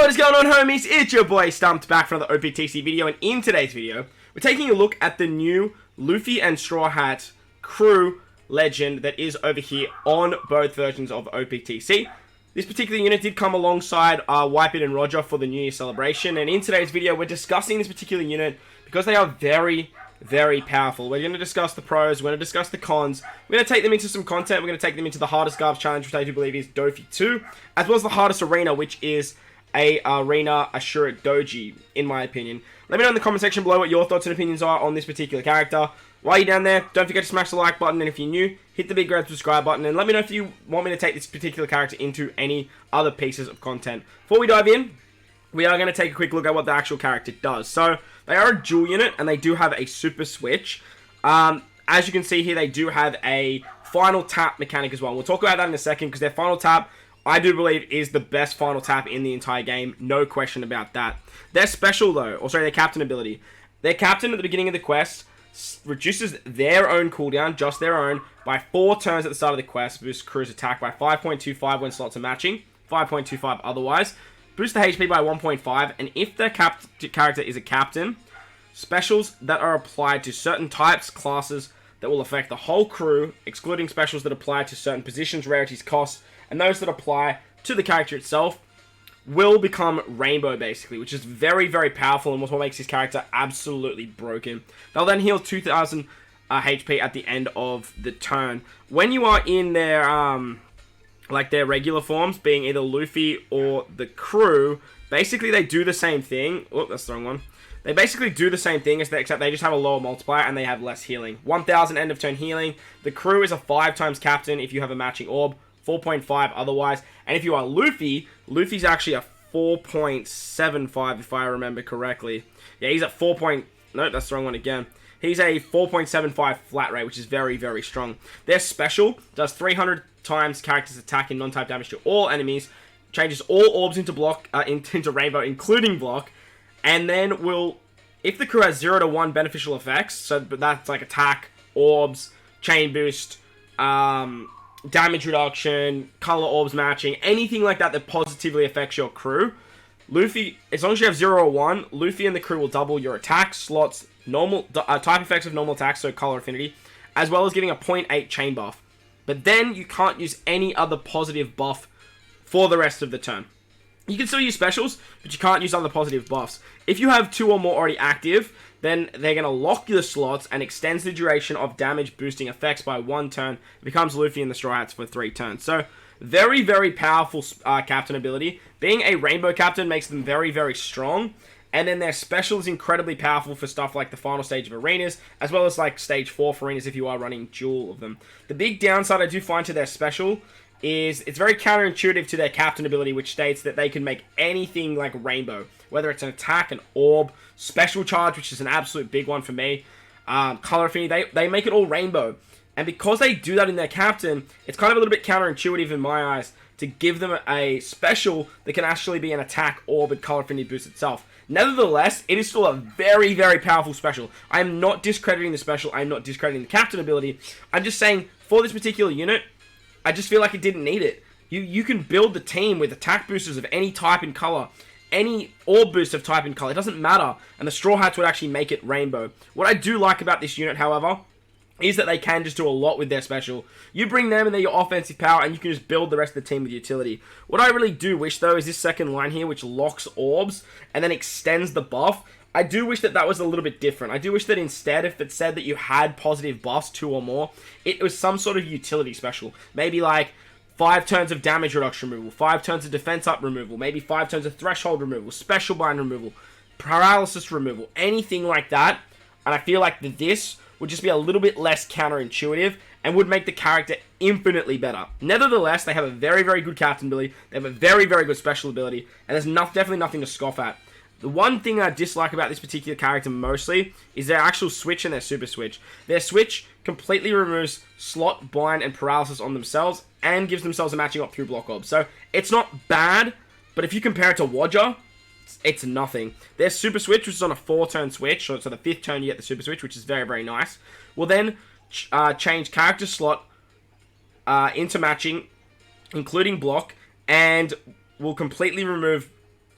What is going on, homies? It's your boy StumpD back for another OPTC video, and in today's video, we're taking a look at the new Luffy and Straw Hat crew legend that is over here on both versions of OPTC. This particular unit did come alongside Wipe It and Roger for the New Year celebration, and in today's video, we're discussing this particular unit because they are very, very powerful. We're going to discuss the pros, we're going to discuss the cons, we're going to take them into some content, we're going to take them into the hardest garp challenge, which I do believe is Doffy 2, as well as the hardest arena, which is a arena Ashura Doji, in my opinion. Let me know in the comment section below what your thoughts and opinions are on this particular character. While you're down there, don't forget to smash the like button, and if you're new, hit the big red subscribe button, and let me know if you want me to take this particular character into any other pieces of content. Before we dive in, we are going to take a quick look at what the actual character does. So, they are a dual unit, and they do have a super switch. As you can see here, they do have a final tap mechanic as well. We'll talk about that in a second, because their final tap, I do believe, is the best final tap in the entire game. No question about that. Their special, though, or sorry, their captain ability. Their captain at the beginning of the quest reduces their own cooldown, just their own, by 4 turns at the start of the quest. Boosts crew's attack by 5.25 when slots are matching, 5.25 otherwise. Boosts the HP by 1.5, and if their character is a captain, specials that are applied to certain types, classes, that will affect the whole crew, excluding specials that apply to certain positions, rarities, costs, and those that apply to the character itself, will become rainbow, basically, which is very, very powerful and what makes this character absolutely broken. They'll then heal 2,000 HP at the end of the turn. When you are in their, like their regular forms, being either Luffy or the crew, basically they do the same thing. Oh, that's the wrong one. They basically do the same thing, except they just have a lower multiplier and they have less healing. 1,000 end of turn healing. The crew is a 5 times captain if you have a matching orb. 4.5 otherwise. And if you are Luffy, Luffy's actually a 4.75 if I remember correctly. Yeah, he's at 4. No, that's the wrong one again. He's a 4.75 flat rate, which is very, very strong. Their special does 300 times character's attack and non-type damage to all enemies. Changes all orbs into block, into rainbow, including block. And then will, if the crew has 0 to 1 beneficial effects, so that's like attack, orbs, chain boost, damage reduction, color orbs matching, anything like that that positively affects your crew, Luffy, as long as you have 0 or 1, Luffy and the crew will double your attack, slots, normal type effects of normal attacks, so color affinity, as well as giving a 0.8 chain buff. But then you can't use any other positive buff for the rest of the turn. You can still use specials, but you can't use other positive buffs. If you have 2 or more already active, then they're going to lock the slots and extends the duration of damage boosting effects by 1 turn. It becomes Luffy and the Straw Hats for 3 turns. So, very, very powerful captain ability. Being a rainbow captain makes them very, very strong. And then their special is incredibly powerful for stuff like the final stage of arenas, as well as like stage 4 for arenas if you are running dual of them. The big downside I do find to their special is it's very counterintuitive to their captain ability, which states that they can make anything like rainbow, whether it's an attack, an orb, special charge, which is an absolute big one for me, color affinity, they make it all rainbow. And because they do that in their captain, it's kind of a little bit counterintuitive in my eyes to give them a special that can actually be an attack, orb, and color affinity boost itself. Nevertheless, it is still a very, very powerful special. I am not discrediting the special, I am not discrediting the captain ability. I'm just saying, for this particular unit, I just feel like it didn't need it. You can build the team with attack boosters of any type and color, any orb boost of type and color. It doesn't matter, and the Straw Hats would actually make it rainbow. What I do like about this unit, however, is that they can just do a lot with their special. You bring them and they're your offensive power, and you can just build the rest of the team with utility. What I really do wish, though, is this second line here, which locks orbs and then extends the buff. I do wish that that was a little bit different. I do wish that instead, if it said that you had positive buffs, 2 or more, it was some sort of utility special. Maybe like 5 turns of damage reduction removal, 5 turns of defense up removal, maybe 5 turns of threshold removal, special bind removal, paralysis removal, anything like that. And I feel like this would just be a little bit less counterintuitive and would make the character infinitely better. Nevertheless, they have a very, very good captain ability, they have a very, very good special ability, and there's definitely nothing to scoff at. The one thing I dislike about this particular character mostly is their actual switch and their super switch. Their switch completely removes slot, bind, and paralysis on themselves and gives themselves a matching up through block orb. So it's not bad, but if you compare it to Roger, it's nothing. Their super switch, which is on a 4-turn switch, so the 5th turn you get the super switch, which is very, very nice, will then change character slot into matching, including block, and will completely remove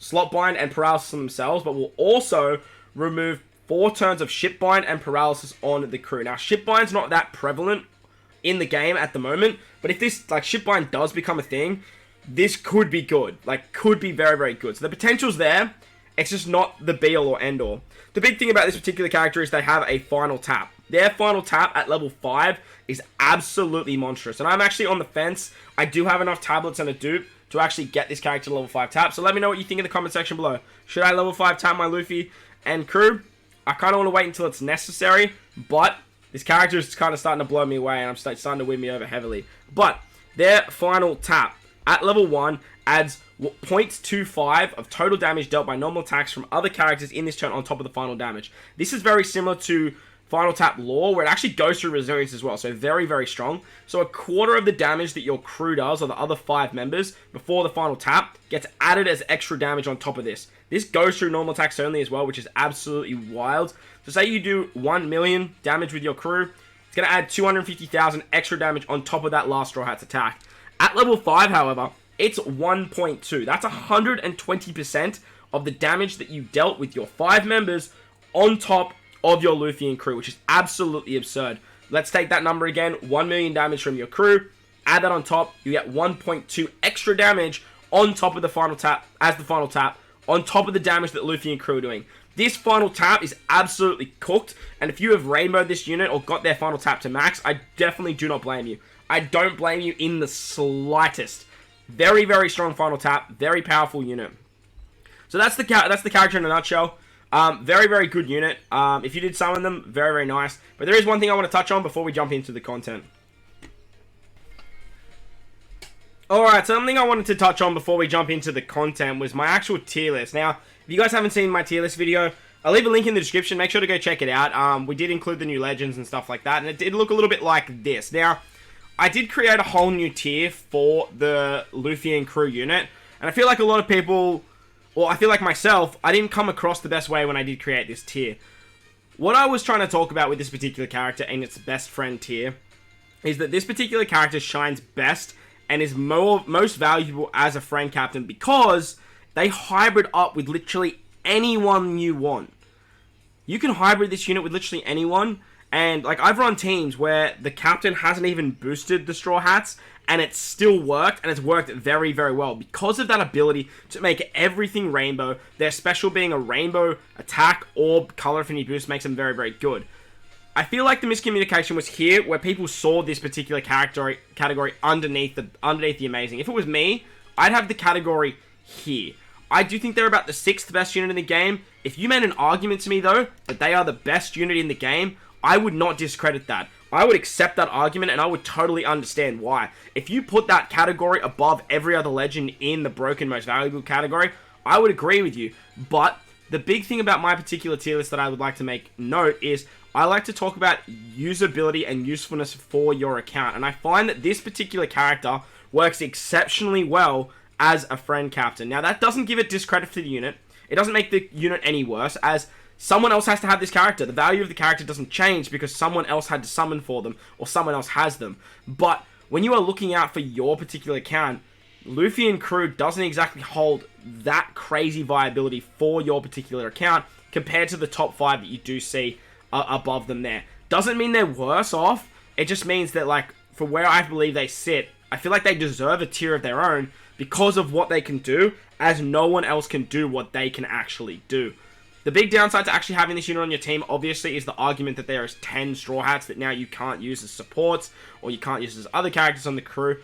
slot bind and paralysis themselves, but will also remove 4 turns of ship bind and paralysis on the crew. Now, ship bind's not that prevalent in the game at the moment, but if this, like, ship bind does become a thing, this could be good. Like, could be very, very good. So the potential's there. It's just not the be-all or end-all. The big thing about this particular character is they have a final tap. Their final tap at level 5 is absolutely monstrous. And I'm actually on the fence. I do have enough tablets and a dupe to actually get this character to level 5 tap. So let me know what you think in the comment section below. Should I level 5 tap my Luffy and crew? I kind of want to wait until it's necessary, but this character is kind of starting to blow me away, and I'm starting to win me over heavily. But their final tap at level 1 adds 0.25 of total damage dealt by normal attacks from other characters in this turn on top of the final damage. This is very similar to final tap lore, where it actually goes through resilience as well, so very, very strong. So a quarter of the damage that your crew does, or the other 5 members, before the final tap, gets added as extra damage on top of this. This goes through normal attacks only as well, which is absolutely wild. So say you do 1 million damage with your crew, it's going to add 250,000 extra damage on top of that last Straw Hats attack. At level 5, however, it's 1.2. That's 120% of the damage that you dealt with your 5 members on top of your Luffy and crew, which is absolutely absurd. Let's take that number again. 1 million damage from your crew. Add that on top. You get 1.2 extra damage on top of the final tap, as the final tap, on top of the damage that Luffy and crew are doing. This final tap is absolutely cooked, and if you have rainbowed this unit or got their final tap to max, I definitely do not blame you. I don't blame you in the slightest. Very, very strong final tap. Very powerful unit. So that's the character in a nutshell. Very, very good unit. If you did summon them, very, very nice. But there is one thing I want to touch on before we jump into the content. Alright, so something I wanted to touch on before we jump into the content was my actual tier list. Now, if you guys haven't seen my tier list video, I'll leave a link in the description. Make sure to go check it out. We did include the new legends and stuff like that, and it did look a little bit like this. Now, I did create a whole new tier for the Luffy and crew unit, and I feel like a lot of people, or I feel like myself, I didn't come across the best way when I did create this tier. What I was trying to talk about with this particular character and its best friend tier is that this particular character shines best and is most valuable as a friend captain because they hybrid up with literally anyone you want. You can hybrid this unit with literally anyone, and like I've run teams where the captain hasn't even boosted the Straw Hats, and it's still worked, and it's worked very, very well because of that ability to make everything rainbow. Their special being a rainbow attack or color affinity boost makes them very, very good. I feel like the miscommunication was here, where people saw this particular category underneath the amazing. If it was me, I'd have the category here. I do think they're about the 6th best unit in the game. If you made an argument to me, though, that they are the best unit in the game, I would not discredit that. I would accept that argument, and I would totally understand why. If you put that category above every other legend in the broken most valuable category, I would agree with you. But the big thing about my particular tier list that I would like to make note is I like to talk about usability and usefulness for your account. And I find that this particular character works exceptionally well as a friend captain. Now, that doesn't give it discredit to the unit. It doesn't make the unit any worse, as someone else has to have this character. The value of the character doesn't change because someone else had to summon for them, or someone else has them. But when you are looking out for your particular account, Luffy and crew doesn't exactly hold that crazy viability for your particular account compared to the top 5 that you do see above them there. Doesn't mean they're worse off. It just means that, like, for where I believe they sit, I feel like they deserve a tier of their own because of what they can do, as no one else can do what they can actually do. The big downside to actually having this unit on your team, obviously, is the argument that there is 10 Straw Hats that now you can't use as supports, or you can't use as other characters on the crew.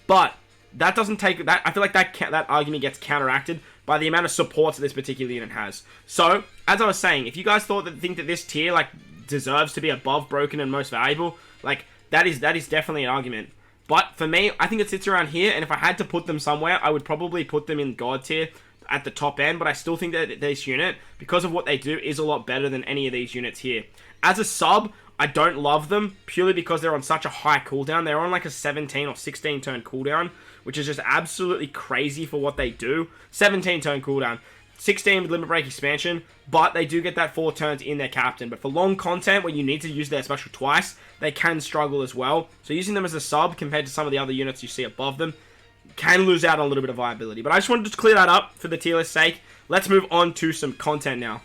But that doesn't take that. I feel like that argument gets counteracted by the amount of supports that this particular unit has. So, as I was saying, if you guys think that this tier like deserves to be above broken and most valuable, like that is definitely an argument. But for me, I think it sits around here, and if I had to put them somewhere, I would probably put them in God tier at the top end. But I still think that this unit, because of what they do, is a lot better than any of these units here. As a sub, I don't love them purely because they're on such a high cooldown. They're on like a 17 or 16 turn cooldown, which is just absolutely crazy for what they do. 17 turn cooldown, 16 with Limit Break expansion, but they do get that 4 turns in their captain. But for long content where you need to use their special twice, they can struggle as well. So using them as a sub compared to some of the other units you see above them, can lose out on a little bit of viability. But I just wanted to clear that up for the tier list sake. Let's move on to some content now.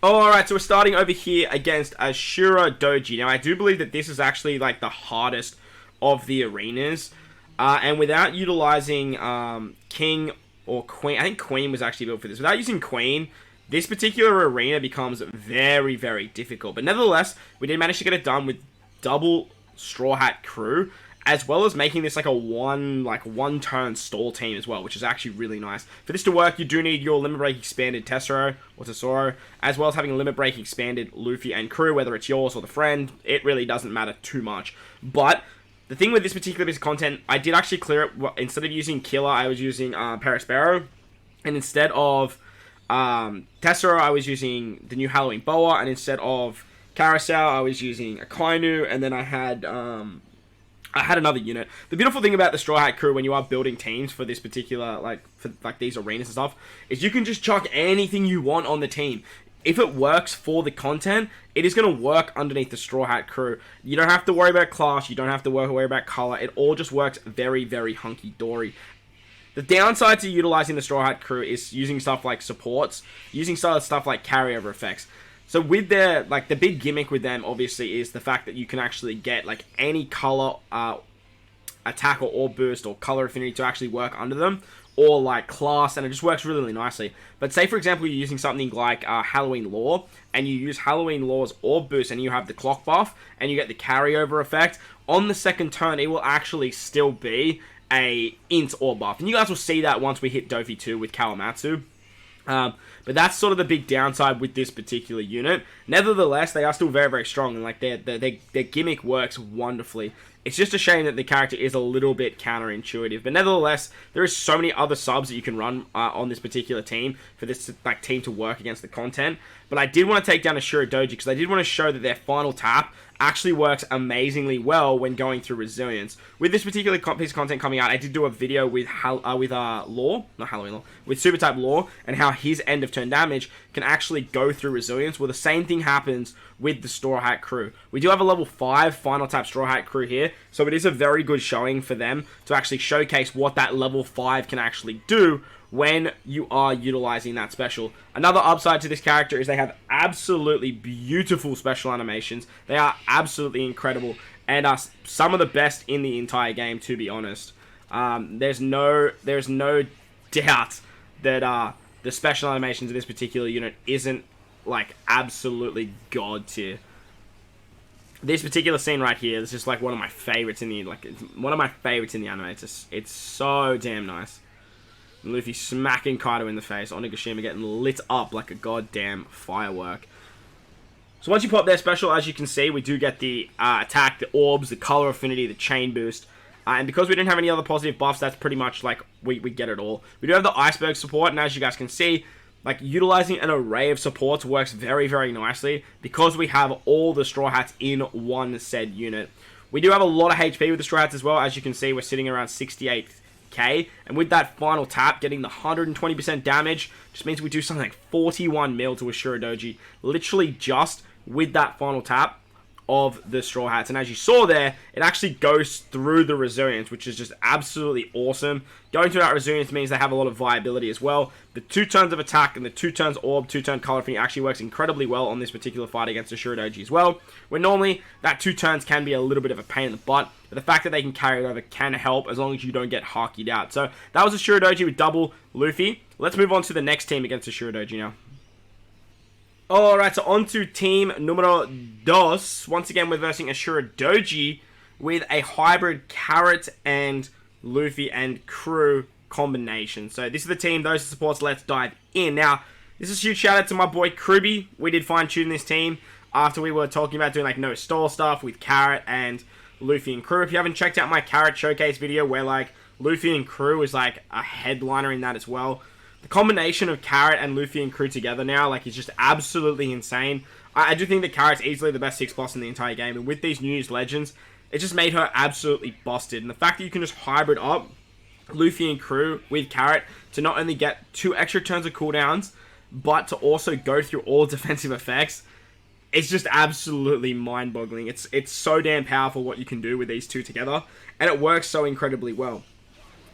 Alright, so we're starting over here against Ashura Doji. Now, I do believe that this is actually, like, the hardest of the arenas. And without utilizing King or Queen, I think Queen was actually built for this. Without using Queen, this particular arena becomes very, very difficult. But nevertheless, we did manage to get it done with double Straw Hat crew, as well as making this like a one-turn stall team as well, which is actually really nice. For this to work, you do need your Limit Break expanded Tessero or Tesoro, as well as having a Limit Break expanded Luffy and crew, whether it's yours or the friend. It really doesn't matter too much. But the thing with this particular piece of content, I did actually clear it. Instead of using Killer, I was using Perispero, and instead of Tessero, I was using the new Halloween Boa, and instead of Carousel, I was using Akainu, and then I had another unit. The beautiful thing about the Straw Hat crew when you are building teams for this particular, for these arenas and stuff, is you can just chuck anything you want on the team. If it works for the content, it is going to work underneath the Straw Hat crew. You don't have to worry about class, you don't have to worry about color, it all just works very, very hunky-dory. The downside to utilizing the Straw Hat crew is using stuff like supports, using stuff like carryover effects. So with their, the big gimmick with them, obviously, is the fact that you can actually get, any color attack or orb boost or color affinity to actually work under them, or, class, and it just works really, really nicely. But say, for example, you're using something like Halloween Lore, and you use Halloween Lore's orb boost, and you have the clock buff, and you get the carryover effect, on the second turn, it will actually still be a int orb buff. And you guys will see that once we hit Doffy 2 with Kawamatsu. But that's sort of the big downside with this particular unit. Nevertheless, they are still very, very strong, and their gimmick works wonderfully. It's just a shame that the character is a little bit counterintuitive. But nevertheless, there is so many other subs that you can run on this particular team for this team to work against the content. But I did want to take down Ashura Doji because I did want to show that their final tap actually works amazingly well when going through resilience. With this particular piece of content coming out, I did do a video with Lore, not Halloween Lore, with Super Type Lore, and how his end of turn damage can actually go through resilience. Well, the same thing happens with the Straw Hat crew. We do have a level 5 final tap Straw Hat crew here, so it is a very good showing for them to actually showcase what that level 5 can actually do when you are utilizing that special. Another upside to this character is they have absolutely beautiful special animations. They are absolutely incredible and are some of the best in the entire game, to be honest. There's no doubt that the special animations of this particular unit isn't absolutely god tier. This particular scene right here is just one of my favorites in the anime. It's so damn nice. Luffy smacking Kaido in the face, Onigashima getting lit up like a goddamn firework. So once you pop their special, as you can see, we do get the attack, the orbs, the color affinity, the chain boost. And because we didn't have any other positive buffs, that's pretty much we get it all. We do have the iceberg support, and as you guys can see, utilizing an array of supports works very, very nicely because we have all the Straw Hats in one said unit. We do have a lot of HP with the Straw Hats as well. As you can see, we're sitting around 68k, and with that final tap, getting the 120% damage, just means we do something like 41 mil to Ashura Doji, literally just with that final tap of the Straw Hats. And as you saw there, it actually goes through the resilience, which is just absolutely awesome. Going through that resilience means they have a lot of viability as well. The 2 turns of attack and the 2 turns orb, 2 turn color affinity actually works incredibly well on this particular fight against Ashura Doji as well, where normally that 2 turns can be a little bit of a pain in the butt, but the fact that they can carry it over can help as long as you don't get hakied out. So that was Ashura Doji with double Luffy. Let's move on to the next team against Ashura Doji now. Alright, so on to team numero dos. Once again, we're versing Ashura Doji with a hybrid Carrot and Luffy and crew combination. So this is the team, those are supports, let's dive in. Now, this is a huge shout out to my boy Kruby. We did fine tune this team after we were talking about doing no stall stuff with Carrot and Luffy and crew. If you haven't checked out my Carrot showcase video where Luffy and crew is a headliner in that as well. The combination of Carrot and Luffy and crew together now, is just absolutely insane. I do think that Carrot's easily the best 6+ in the entire game, and with these newest legends, it just made her absolutely busted. And the fact that you can just hybrid up Luffy and crew with Carrot to not only get 2 extra turns of cooldowns, but to also go through all defensive effects, it's just absolutely mind-boggling. It's so damn powerful what you can do with these two together, and it works so incredibly well.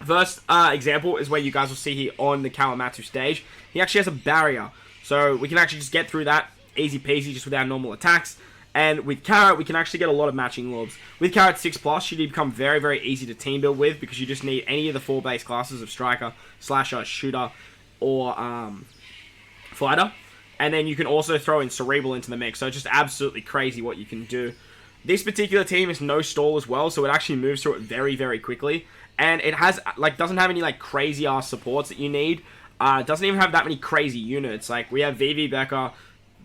First example is where you guys will see here on the Kawamatsu stage. He actually has a barrier. So we can actually just get through that easy peasy just with our normal attacks. And with Carrot, we can actually get a lot of matching lobs. With Carrot 6+, she did become very, very easy to team build with because you just need any of the 4 base classes of Striker, Slasher, Shooter, or Fighter. And then you can also throw in Cerebral into the mix. So it's just absolutely crazy what you can do. This particular team is no stall as well, so it actually moves through it very, very quickly. And it has, like, doesn't have any, like, crazy-ass supports that you need. Doesn't even have that many crazy units. Like, we have VV Becca,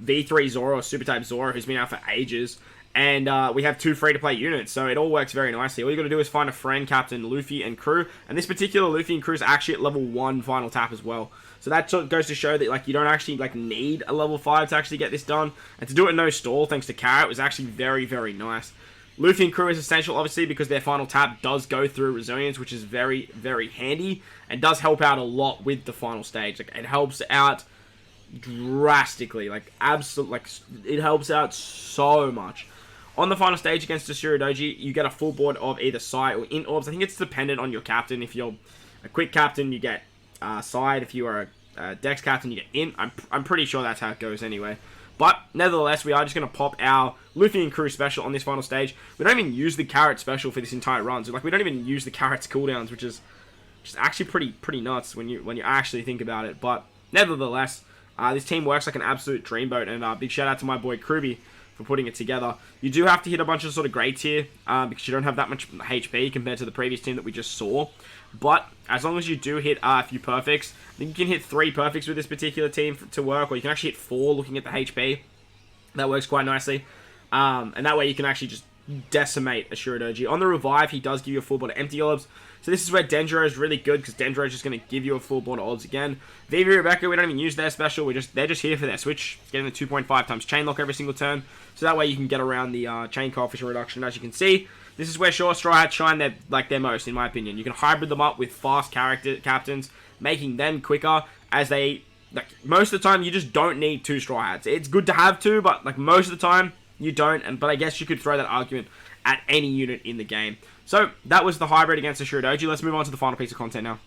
V3 Zoro, Super Type Zoro, who's been out for ages. And we have 2 free-to-play units, so it all works very nicely. All you got to do is find a friend, Captain, Luffy, and crew. And this particular Luffy and crew is actually at level 1 final tap as well. So that goes to show that, like, you don't actually, like, need a level 5 to actually get this done. And to do it no stall, thanks to Carrot, was actually very, very nice. Luffy and crew is essential, obviously, because their final tap does go through resilience, which is very, very handy, and does help out a lot with the final stage. Like, it helps out drastically, like, absolutely, like, it helps out so much. On the final stage against Ashura Doji, you get a full board of either Side or Int Orbs. I think it's dependent on your captain. If you're a quick captain, you get Side. If you are a Dex captain, you get Int. I'm pretty sure that's how it goes anyway. But, nevertheless, we are just going to pop our Luffy and crew special on this final stage. We don't even use the Carrot special for this entire run. So, like, we don't even use the Carrot's cooldowns, which is just actually pretty nuts when you actually think about it. But, nevertheless, this team works like an absolute dreamboat. And big shout out to my boy Kruby for putting it together. You do have to hit a bunch of sort of grade tier because you don't have that much HP compared to the previous team that we just saw. But as long as you do hit a few perfects, I think you can hit 3 perfects with this particular team to work, or you can actually hit 4 looking at the HP. That works quite nicely. And that way you can actually just decimate Ashura Doji. On the revive, he does give you a full board of empty orbs. So this is where Dendro is really good, because Dendro is just going to give you a full board of orbs again. Vivi Rebecca, we don't even use their special. They're just here for their switch, getting the 2.5 times chain lock every single turn. So that way you can get around the chain coefficient reduction. As you can see, this is where Straw Hats shine their most, in my opinion. You can hybrid them up with fast captains, making them quicker, as they, like, most of the time you just don't need 2 Straw Hats. It's good to have 2, but, like, most of the time you don't. But I guess you could throw that argument at any unit in the game. So that was the hybrid against Ashura Doji. Let's move on to the final piece of content now.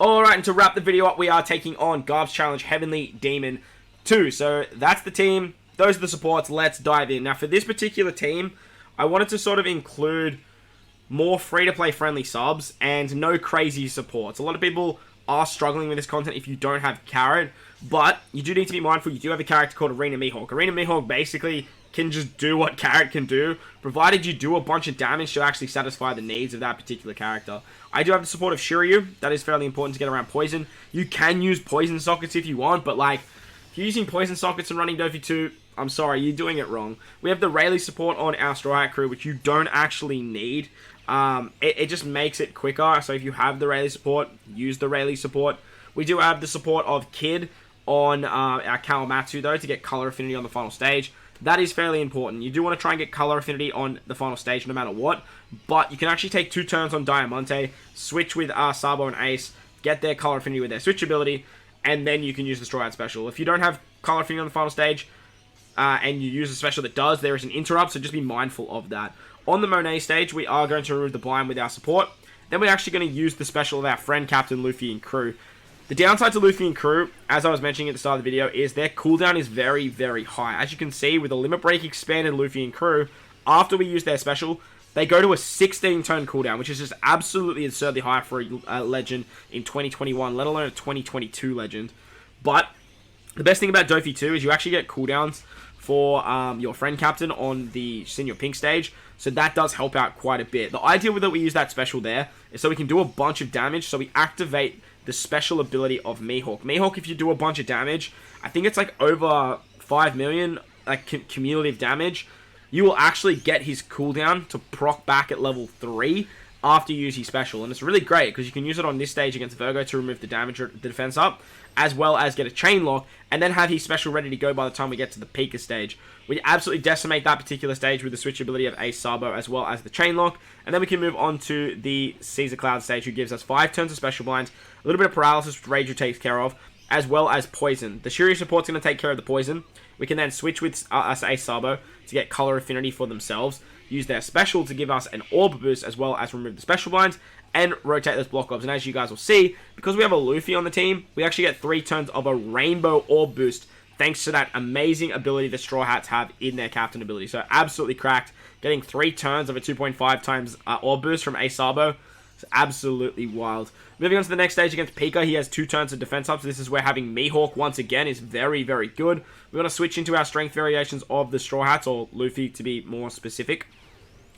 Alright, and to wrap the video up, we are taking on Garp's Challenge Heavenly Demon 2. So that's the team. Those are the supports. Let's dive in. Now, for this particular team, I wanted to sort of include more free-to-play friendly subs and no crazy supports. A lot of people are struggling with this content if you don't have Carrot, but you do need to be mindful. You do have a character called Arena Mihawk. Arena Mihawk basically can just do what Carrot can do, provided you do a bunch of damage to actually satisfy the needs of that particular character. I do have the support of Shiryu. That is fairly important to get around poison. You can use poison sockets if you want, but, like, if you're using poison sockets and running Doffy 2, I'm sorry, you're doing it wrong. We have the Rayleigh support on our Straw Hat crew, which you don't actually need. It just makes it quicker. So if you have the Rayleigh support, use the Rayleigh support. We do have the support of Kid on our Kawamatsu, though, to get color affinity on the final stage. That is fairly important. You do want to try and get color affinity on the final stage no matter what. But you can actually take 2 turns on Diamante, switch with Sabo and Ace, get their color affinity with their switch ability, and then you can use the Straw Hat special. If you don't have color affinity on the final stage, and you use a special that does, there is an interrupt, so just be mindful of that. On the Monet stage, we are going to remove the blind with our support. Then we're actually going to use the special of our friend Captain Luffy and crew. The downside to Luffy and crew, as I was mentioning at the start of the video, is their cooldown is very, very high. As you can see, with the Limit Break expanded Luffy and crew, after we use their special, they go to a 16-turn cooldown, which is just absolutely absurdly high for a legend in 2021, let alone a 2022 legend. But the best thing about Doffy 2 is you actually get cooldowns for your friend captain on the senior pink stage, so that does help out quite a bit. The idea that we use that special there is so we can do a bunch of damage, so we activate the special ability of Mihawk. Mihawk, if you do a bunch of damage, I think it's like over 5 million like cumulative damage, you will actually get his cooldown to proc back at level 3 after you use his special. And it's really great because you can use it on this stage against Virgo to remove the damage or the defense up, as well as get a chain lock, and then have his special ready to go by the time we get to the Pika stage. We absolutely decimate that particular stage with the switch ability of Ace Sabo, as well as the chain lock, and then we can move on to the Caesar Cloud stage, who gives us 5 turns of special blinds, a little bit of paralysis, which Rager takes care of, as well as poison. The Shiryu support's going to take care of the poison. We can then switch with us Ace Sabo to get color affinity for themselves, use their special to give us an orb boost, as well as remove the special blinds, and rotate those block orbs. And as you guys will see, because we have a Luffy on the team, we actually get 3 turns of a rainbow orb boost thanks to that amazing ability the Straw Hats have in their captain ability. So absolutely cracked. Getting 3 turns of a 2.5 times orb boost from Sabo. It's absolutely wild. Moving on to the next stage against PeaChill, he has 2 turns of defense up. So this is where having Mihawk once again is very, very good. We're going to switch into our strength variations of the Straw Hats, or Luffy to be more specific.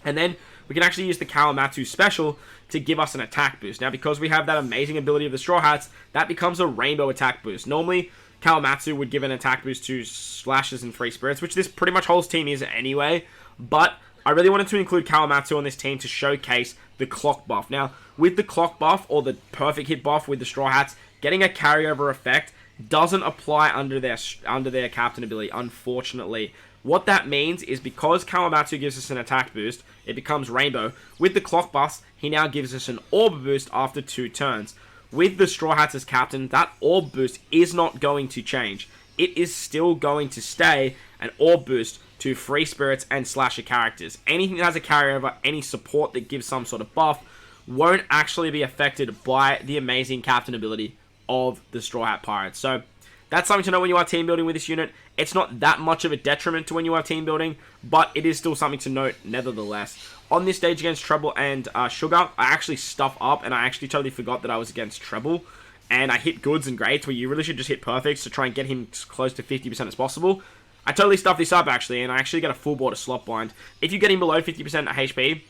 And then we can actually use the Kawamatsu special to give us an attack boost. Now, because we have that amazing ability of the Straw Hats, that becomes a rainbow attack boost. Normally, Kawamatsu would give an attack boost to Slashes and Free Spirits, which this pretty much whole team is anyway. But I really wanted to include Kawamatsu on this team to showcase the clock buff. Now, with the clock buff, or the perfect hit buff with the Straw Hats, getting a carryover effect doesn't apply under their captain ability, unfortunately. What that means is because Kawamatsu gives us an attack boost, it becomes rainbow. With the clock buffs, he now gives us an orb boost after 2 turns. With the Straw Hats as captain, that orb boost is not going to change. It is still going to stay an orb boost to Free Spirits and Slasher characters. Anything that has a carryover, any support that gives some sort of buff, won't actually be affected by the amazing captain ability of the Straw Hat Pirates. So that's something to know when you are team building with this unit. It's not that much of a detriment to when you are team building, but it is still something to note nevertheless. On this stage against Treble and Sugar, I actually stuff up, and I actually totally forgot that I was against Treble. And I hit goods and greats, where you really should just hit perfects to try and get him as close to 50% as possible. I totally stuffed this up, actually, and I actually get a full board of slot bind. If you get him below 50% HP,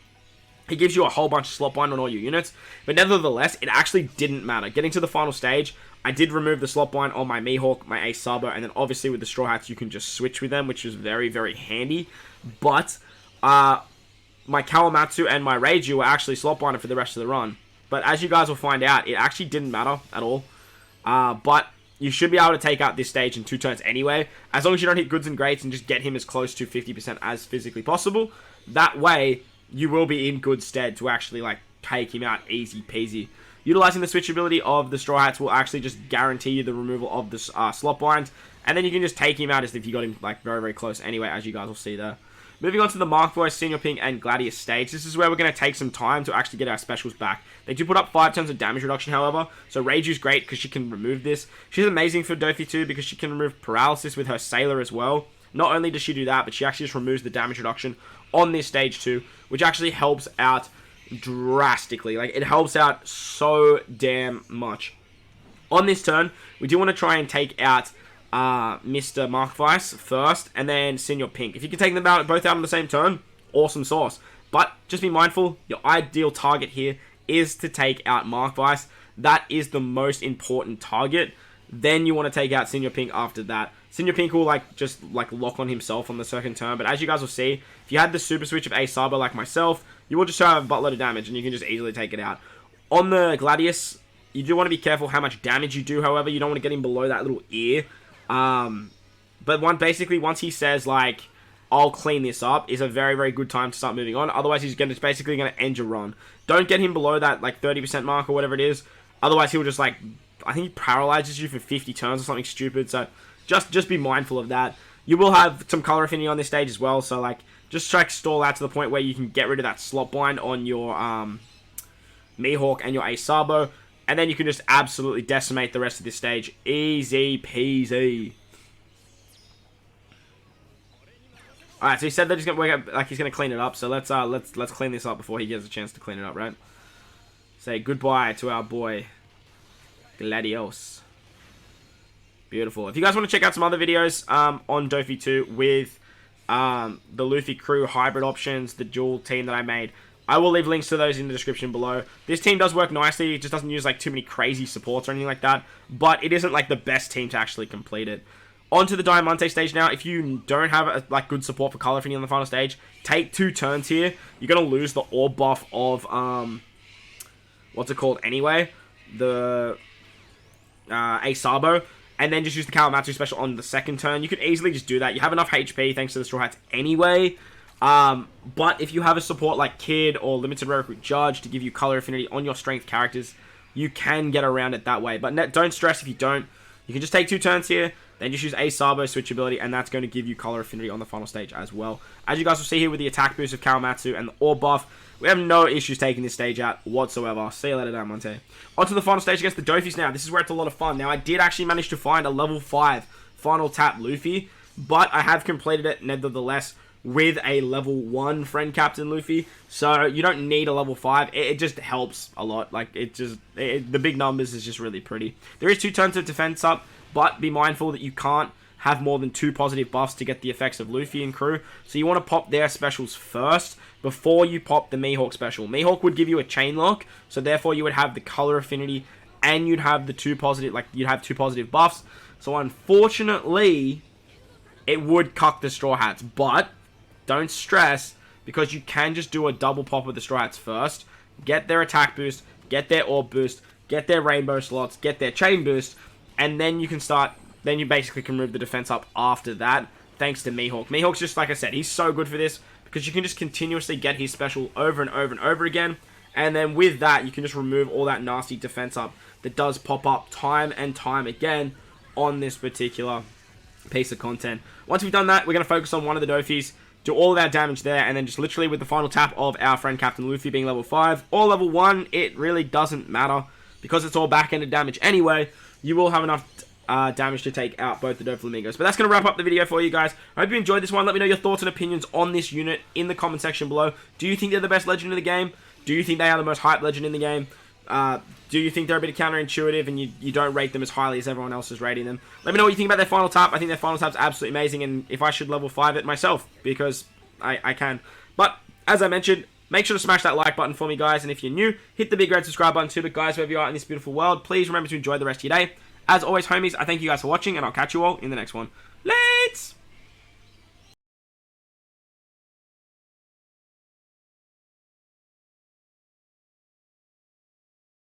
he gives you a whole bunch of slot bind on all your units. But nevertheless, it actually didn't matter. Getting to the final stage, I did remove the slot bind on my Mihawk, my Sabo, and then obviously with the Straw Hats, you can just switch with them, which is very, very handy. But my Kawamatsu and my Reiju were actually slot binded for the rest of the run. But as you guys will find out, it actually didn't matter at all. But you should be able to take out this stage in 2 turns anyway, as long as you don't hit goods and greats and just get him as close to 50% as physically possible. That way, you will be in good stead to actually like take him out easy peasy. Utilizing the switchability of the Straw Hats will actually just guarantee you the removal of the slot bind, and then you can just take him out as if you got him like very, very close anyway, as you guys will see there. Moving on to the Mark Voice, Senior Pink, and Gladius stage. This is where we're going to take some time to actually get our specials back. They do put up 5 turns of damage reduction, however, so Reiju's great because she can remove this. She's amazing for Doffy too because she can remove paralysis with her Sailor as well. Not only does she do that, but she actually just removes the damage reduction on this stage too, which actually helps out drastically. Like, it helps out so damn much. On this turn, we do want to try and take out Mr. Mark Vice first, and then Senior Pink. If you can take them both out on the same turn, awesome sauce. But just be mindful, your ideal target here is to take out Mark Vice. That is the most important target. Then you want to take out Senior Pink after that. Senior Pink will just lock on himself on the second turn, but as you guys will see, if you had the super switch of Sabo like myself, you will just have a buttload of damage and you can just easily take it out. On the Gladius, you do want to be careful how much damage you do, however. You don't want to get him below that little ear. But basically once he says like, I'll clean this up, is a very, very good time to start moving on. Otherwise, he's basically going to end your run. Don't get him below that 30% mark or whatever it is. Otherwise, he'll just I think he paralyzes you for 50 turns or something stupid. So just be mindful of that. You will have some color affinity on this stage as well. So just try to stall out to the point where you can get rid of that slot bind on your Mihawk and your Sabo. And then you can just absolutely decimate the rest of this stage. Easy peasy. Alright, so he said that he's gonna work out, he's gonna clean it up. So let's clean this up before he gets a chance to clean it up, right? Say goodbye to our boy Gladios. Beautiful. If you guys want to check out some other videos on Doffy 2 with the Luffy crew hybrid options, the dual team that I made, I will leave links to those in the description below. This team does work nicely. It just doesn't use too many crazy supports or anything like that. But it isn't the best team to actually complete it. On to the Diamante stage now. If you don't have good support for color affinity on the final stage, take 2 turns here. You're going to lose the orb buff of, what's it called anyway? The Sabo. And then just use the Kawamatsu special on the second turn. You could easily just do that. You have enough HP thanks to the Straw Hats anyway. But if you have a support like Kid or Limited Rare Recruit Judge to give you color affinity on your strength characters, you can get around it that way. But don't stress if you don't. You can just take 2 turns here, then just use a Sabo switch ability, and that's going to give you color affinity on the final stage as well. As you guys will see here with the attack boost of Kawamatsu and the orb buff, we have no issues taking this stage out whatsoever. See you later, Diamante. On to the final stage against the Doffys now. This is where it's a lot of fun. Now, I did actually manage to find a level 5 final tap Luffy, but I have completed it nevertheless with a level 1 friend captain Luffy, so you don't need a level 5. It just helps a lot. Like, the big numbers is just really pretty. There is 2 turns of defense up, but be mindful that you can't have more than 2 positive buffs to get the effects of Luffy and crew, so you want to pop their specials first before you pop the Mihawk special. Mihawk would give you a chain lock, so therefore you would have the color affinity and you'd have the 2 positive, you'd have 2 positive buffs. So unfortunately, it would cuck the Straw Hats, but don't stress, because you can just do a double pop with the Straw Hats first, get their attack boost, get their orb boost, get their rainbow slots, get their chain boost, and then you can start, then you basically can move the defense up after that, thanks to Mihawk. Mihawk's just, like I said, he's so good for this, because you can just continuously get his special over and over and over again, and then with that, you can just remove all that nasty defense up that does pop up time and time again on this particular piece of content. Once we've done that, we're going to focus on one of the Doffys, do all of our damage there, and then just literally with the final tap of our friend Captain Luffy being level 5 or level 1, it really doesn't matter, because it's all back-ended damage anyway. You will have enough damage to take out both the Doflamingos. But that's going to wrap up the video for you guys. I hope you enjoyed this one. Let me know your thoughts and opinions on this unit in the comment section below. Do you think they're the best legend in the game? Do you think they are the most hyped legend in the game? Do you think they're a bit counterintuitive and you don't rate them as highly as everyone else is rating them? Let me know what you think about their final tap. I think their final tap's absolutely amazing, and if I should level 5 it myself, because I can. But, as I mentioned, make sure to smash that like button for me, guys, and if you're new, hit the big red subscribe button too. But guys, wherever you are in this beautiful world, please remember to enjoy the rest of your day. As always, homies, I thank you guys for watching, and I'll catch you all in the next one.